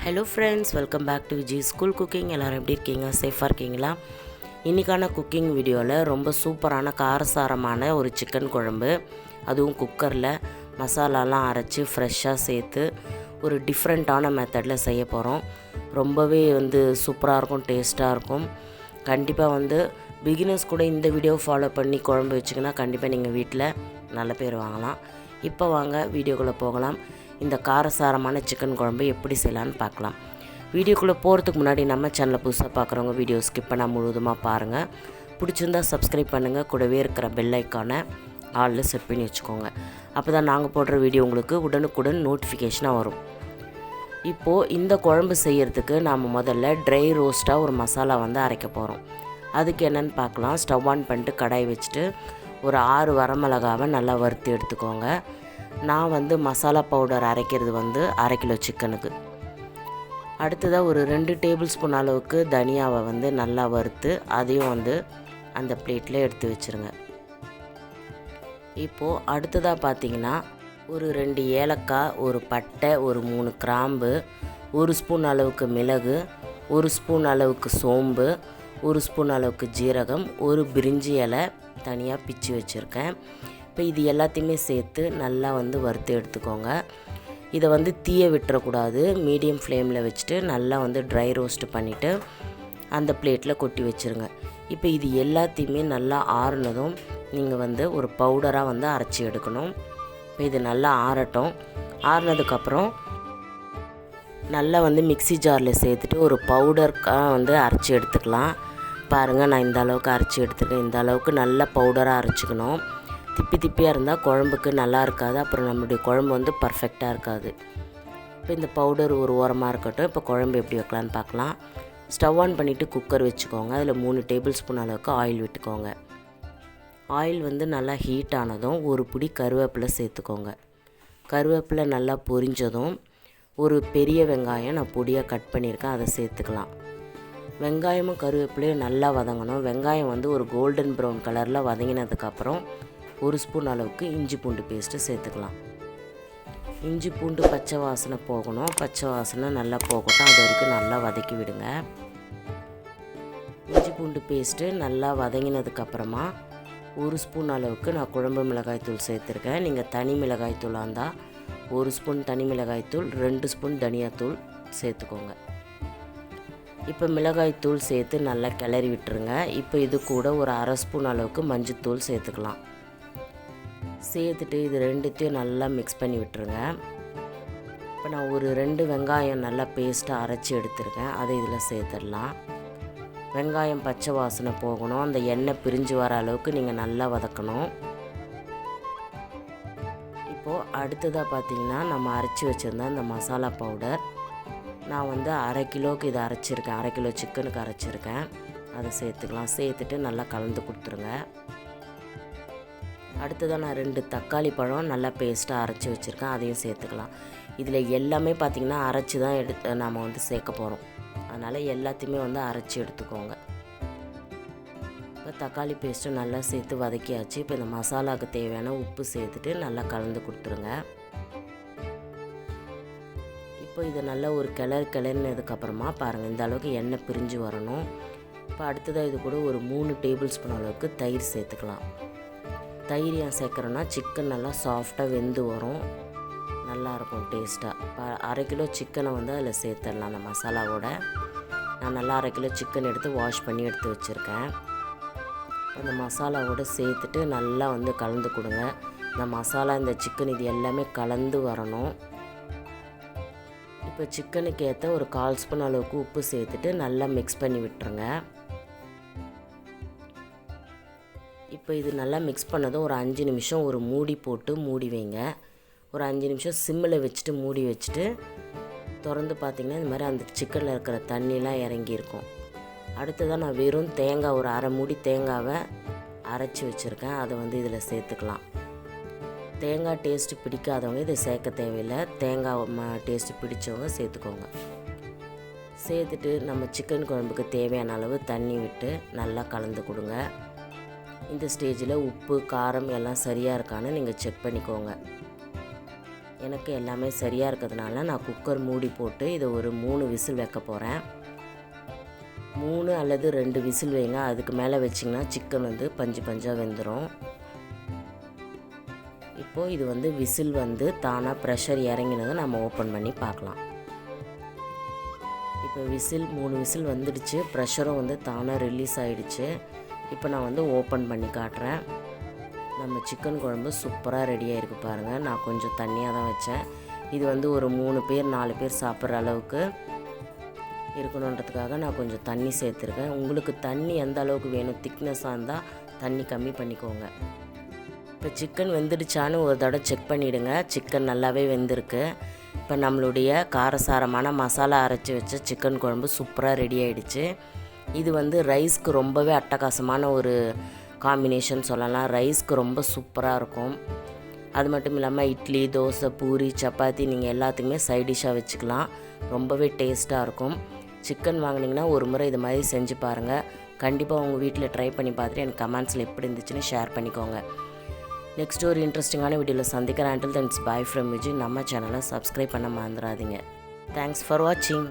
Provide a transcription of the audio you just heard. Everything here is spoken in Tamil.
Hello friends, welcome back to Viji school cooking. எல்லோரும் எப்படி இருக்கீங்க? சேஃபாக இருக்கீங்களா? இன்றைக்கான குக்கிங் வீடியோவில் ரொம்ப சூப்பரான காரசாரமான ஒரு சிக்கன் குழம்பு, அதுவும் குக்கரில் மசாலாலாம் அரைச்சி ஃப்ரெஷ்ஷாக சேர்த்து ஒரு டிஃப்ரெண்ட்டான மெத்தடில் செய்ய போகிறோம். ரொம்பவே சூப்பராக இருக்கும், டேஸ்ட்டாக இருக்கும். கண்டிப்பாக பிகினர்ஸ் கூட இந்த வீடியோ ஃபாலோ பண்ணி குழம்பு வச்சிங்கன்னா கண்டிப்பாக நீங்கள் வீட்டில் நல்ல பேர் வாங்கலாம். இப்போ வாங்க வீடியோக்குள்ளே போகலாம். இந்த காரசாரமான சிக்கன் குழம்பு எப்படி செய்யலான்னு பார்க்கலாம். வீடியோக்குள்ளே போகிறதுக்கு முன்னாடி நம்ம சேனலை புதுசாக பார்க்குறவங்க வீடியோ ஸ்கிப் பண்ணால் முழுவதுமாக பாருங்கள். பிடிச்சிருந்தால் சப்ஸ்கிரைப் பண்ணுங்கள். கூடவே இருக்கிற பெல் ஐக்கானை ஆலில் செட் பண்ணி வச்சுக்கோங்க. அப்போ தான் நாங்கள் போடுற வீடியோ உங்களுக்கு உடனுக்குடன் நோட்டிஃபிகேஷனாக வரும். இப்போது இந்த குழம்பு செய்கிறதுக்கு நாம் முதல்ல ட்ரை ரோஸ்ட்டாக ஒரு மசாலா அரைக்க போகிறோம். அதுக்கு என்னென்னு பார்க்கலாம். ஸ்டவ் ஆன் பண்ணிட்டு கடாய் வச்சுட்டு ஒரு 6 வரமிளகாவை நல்லா வறுத்து எடுத்துக்கோங்க. நான் மசாலா பவுடர் அரைக்கிறது 1/2 கிலோ சிக்கனுக்கு. அடுத்ததாக ஒரு 2 டேபிள் ஸ்பூன் அளவுக்கு தனியாவை நல்லா வறுத்து அதையும் அந்த பிளேட்டில் எடுத்து வச்சுருங்க. இப்போது அடுத்ததாக பார்த்திங்கன்னா ஒரு 2 ஏலக்காய், ஒரு பட்டை, ஒரு 3 கிராம்பு, 1 ஸ்பூன் அளவுக்கு மிளகு, 1 ஸ்பூன் அளவுக்கு சோம்பு, 1 ஸ்பூன் அளவுக்கு ஜீரகம், ஒரு பிரிஞ்சி இலை தனியாக பிச்சு வச்சுருக்கேன். இப்போ இது எல்லாத்தையுமே சேர்த்து நல்லா வறுத்து எடுத்துக்கோங்க. இதை தீய விட்டுறக்கூடாது. மீடியம் ஃப்ளேமில் வச்சுட்டு நல்லா ட்ரை ரோஸ்ட்டு பண்ணிவிட்டு அந்த பிளேட்டில் கொட்டி வச்சுருங்க. இப்போ இது எல்லாத்தையுமே நல்லா ஆறுனதும் நீங்கள் ஒரு பவுடராக அரைச்சி எடுக்கணும். இப்போ இது நல்லா ஆறட்டும். ஆறுனதுக்கப்புறம் நல்லா மிக்ஸி ஜாரில் சேர்த்துட்டு ஒரு பவுடருக்காக அரைச்சி எடுத்துக்கலாம். பாருங்கள், நான் இந்த அளவுக்கு அரைச்சி எடுத்துருக்கேன். இந்த அளவுக்கு நல்லா பவுடராக அரைச்சிக்கணும். திப்பியாக இருந்தால் குழம்புக்கு நல்லா இருக்காது. அப்புறம் நம்மளுடைய குழம்பு பர்ஃபெக்டாக இருக்காது. இப்போ இந்த பவுடர் ஒரு ஓரமாக இருக்கட்டும். இப்போ குழம்பு எப்படி வைக்கலான்னு பார்க்கலாம். ஸ்டவ் ஆன் பண்ணிவிட்டு குக்கர் வச்சுக்கோங்க. அதில் 3 டேபிள் ஸ்பூன் அளவுக்கு ஆயில் விட்டுக்கோங்க. ஆயில் நல்லா ஹீட் ஆனதும் ஒரு பிடி கருவேப்பிலை சேர்த்துக்கோங்க. கருவேப்பிலை நல்லா பொரிஞ்சதும் ஒரு பெரிய வெங்காயம் நான் பொடியாக கட் பண்ணியிருக்கேன், அதை சேர்த்துக்கலாம். வெங்காயமும் கருவேப்பிலையும் நல்லா வதங்கணும். வெங்காயம் ஒரு கோல்டன் ப்ரௌன் கலரில் வதங்கினதுக்கப்புறம் 1 ஸ்பூன் அளவுக்கு இஞ்சி பூண்டு பேஸ்ட்டு சேர்த்துக்கலாம். இஞ்சி பூண்டு பச்சை வாசனை போகணும். பச்சை வாசனை நல்லா போகட்டும். அது வரைக்கும் நல்லா வதக்கி விடுங்க. இஞ்சி பூண்டு பேஸ்ட்டு நல்லா வதங்கினதுக்கப்புறமா 1 ஸ்பூன் அளவுக்கு நான் குழம்பு மிளகாய்த்தூள் சேர்த்துருக்கேன். நீங்கள் தனி மிளகாய்த்தூளாக இருந்தால் 1 ஸ்பூன் தனி மிளகாய்த்தூள், 2 ஸ்பூன் தனியாத்தூள் சேர்த்துக்கோங்க. இப்போ மிளகாய்த்தூள் சேர்த்து நல்லா கிளறி விட்டுருங்க. இப்போ இது கூட ஒரு 1/2 ஸ்பூன் அளவுக்கு மஞ்சத்தூள் சேர்த்துக்கலாம். சேர்த்துட்டு இது ரெண்டுத்தையும் நல்லா மிக்ஸ் பண்ணி விட்டுருங்க. இப்போ நான் ஒரு 2 வெங்காயம் நல்லா பேஸ்ட்டாக அரைச்சி எடுத்துருக்கேன், அதை இதில் சேர்த்துடலாம். வெங்காயம் பச்சை வாசனை போகணும். அந்த எண்ணெய் பிரிஞ்சு வர அளவுக்கு நீங்கள் நல்லா வதக்கணும். இப்போது அடுத்ததாக பார்த்திங்கன்னா நம்ம அரைச்சி வச்சுருந்தேன் அந்த மசாலா பவுடர். நான் 1/2 கிலோவுக்கு இதை அரைச்சிருக்கேன். 1/2 கிலோ சிக்கனுக்கு அரைச்சிருக்கேன். அதை சேர்த்துக்கலாம். சேர்த்துட்டு நல்லா கலந்து கொடுத்துருங்க. அடுத்ததாக நான் 2 தக்காளி பழம் நல்லா பேஸ்ட்டாக அரைச்சி வச்சுருக்கேன், அதையும் சேர்த்துக்கலாம். இதில் எல்லாமே பார்த்திங்கன்னா அரைச்சி தான் நாம் சேர்க்க போகிறோம். அதனால் எல்லாத்தையுமே அரைச்சி எடுத்துக்கோங்க. இப்போ தக்காளி பேஸ்ட்டு நல்லா சேர்த்து வதக்கியாச்சு. இப்போ இந்த மசாலாவுக்கு தேவையான உப்பு சேர்த்துட்டு நல்லா கலந்து கொடுத்துருங்க. இப்போ இதை நல்லா ஒரு கிளறினதுக்கப்புறமா பாருங்கள், இந்த அளவுக்கு எண்ணெய் பிரிஞ்சு வரணும். இப்போ அடுத்ததாக இது கூட ஒரு 3 டேபிள் ஸ்பூன் அளவுக்கு தயிர் சேர்த்துக்கலாம். தயிர் ஏன் சேர்க்குறோன்னா சிக்கன் நல்லா சாஃப்டாக வெந்து வரும், நல்லாயிருக்கும் டேஸ்ட்டாக. இப்போ 1/2 கிலோ சிக்கனை அதில் சேர்த்துடலாம். அந்த மசாலாவோட நான் நல்லா 1/2 கிலோ சிக்கன் எடுத்து வாஷ் பண்ணி எடுத்து வச்சுருக்கேன். அந்த மசாலாவோடு சேர்த்துட்டு நல்லா கலந்து கொடுங்க. இந்த மசாலா, இந்த சிக்கன் இது எல்லாமே கலந்து வரணும். இப்போ சிக்கனுக்கு ஏற்ற ஒரு 1/4 ஸ்பூன் அளவுக்கு உப்பு சேர்த்துட்டு நல்லா மிக்ஸ் பண்ணி விட்டுருங்க. இப்போ இது நல்லா மிக்ஸ் பண்ணதும் ஒரு 5 நிமிஷம் ஒரு மூடி போட்டு மூடி வைங்க. ஒரு 5 நிமிஷம் சிம்மில் வச்சுட்டு மூடி வச்சுட்டு திறந்து பார்த்திங்கன்னா இந்த மாதிரி அந்த சிக்கனில் இருக்கிற தண்ணிலாம் இறங்கியிருக்கும். அடுத்ததாக நான் வெறும் தேங்காய் ஒரு 1/2 மூடி தேங்காவை அரைச்சி வச்சுருக்கேன், அதை இதில் சேர்த்துக்கலாம். தேங்காய் டேஸ்ட்டு பிடிக்காதவங்க இதை சேர்க்க தேவையில்லை. தேங்காய் டேஸ்ட்டு பிடிச்சவங்க சேர்த்துக்கோங்க. சேர்த்துட்டு நம்ம சிக்கன் குழம்புக்கு தேவையான அளவு தண்ணி விட்டு நல்லா கலந்து கொடுங்க. இந்த ஸ்டேஜில் உப்பு காரம் எல்லாம் சரியாக இருக்கான்னு நீங்கள் செக் பண்ணிக்கோங்க. எனக்கு எல்லாமே சரியாக இருக்கிறதுனால நான் குக்கர் மூடி போட்டு இதை ஒரு 3 விசில் வைக்க போகிறேன். 3 அல்லது 2 விசில் வைங்க. அதுக்கு மேலே வச்சிங்கன்னா சிக்கன் வந்து பஞ்சு பஞ்சாக வெந்துடும். இப்போது இது விசில் தானாக ப்ரெஷர் இறங்கினதை நம்ம ஓப்பன் பண்ணி பார்க்கலாம். இப்போ 3 விசில் வந்துடுச்சு. ப்ரெஷரும் தானாக ரிலீஸ் ஆகிடுச்சு. இப்போ நான் ஓப்பன் பண்ணி காட்டுறேன். நம்ம சிக்கன் குழம்பு சூப்பராக ரெடியாக இருக்குது பாருங்கள். நான் கொஞ்சம் தண்ணியாக தான் வச்சேன். இது ஒரு 3 பேர் 4 பேர் சாப்பிட்ற அளவுக்கு இருக்கணுன்றதுக்காக நான் கொஞ்சம் தண்ணி சேர்த்துருக்கேன். உங்களுக்கு தண்ணி எந்த அளவுக்கு வேணும், திக்னஸாக இருந்தால் தண்ணி கம்மி பண்ணிக்கோங்க. இப்போ சிக்கன் வெந்துடுச்சான்னு ஒரு தடவை செக் பண்ணிவிடுங்க. சிக்கன் நல்லாவே வெந்திருக்கு. இப்போ நம்மளுடைய காரசாரமான மசாலா அரைச்சி வச்ச சிக்கன் குழம்பு சூப்பராக ரெடி ஆகிடுச்சு. இது ரைஸ்க்கு ரொம்பவே அட்டகாசமான ஒரு காம்பினேஷன் சொல்லலாம். ரைஸ்க்கு ரொம்ப சூப்பராக இருக்கும். அது மட்டும் இல்லாமல் இட்லி, தோசை, பூரி, சப்பாத்தி நீங்கள் எல்லாத்துக்குமே சைட் டிஷ்ஷாக வச்சுக்கலாம். ரொம்பவே டேஸ்ட்டாக இருக்கும். சிக்கன் வாங்கினீங்கன்னா ஒரு முறை இது மாதிரி செஞ்சு பாருங்கள். கண்டிப்பாக உங்கள் வீட்டில் ட்ரை பண்ணி பார்த்துட்டு எனக்கு கமெண்ட்ஸில் எப்படி இருந்துச்சுன்னு ஷேர் பண்ணிக்கோங்க. நெக்ஸ்ட் ஒரு இன்ட்ரெஸ்டிங்கான வீடியோவில் சந்திக்கிறேன். until then it's bye from Vijis. நம்ம சேனலை சப்ஸ்கிரைப் பண்ண மறந்துடாதீங்க. தேங்க்ஸ் ஃபார் வாட்சிங்.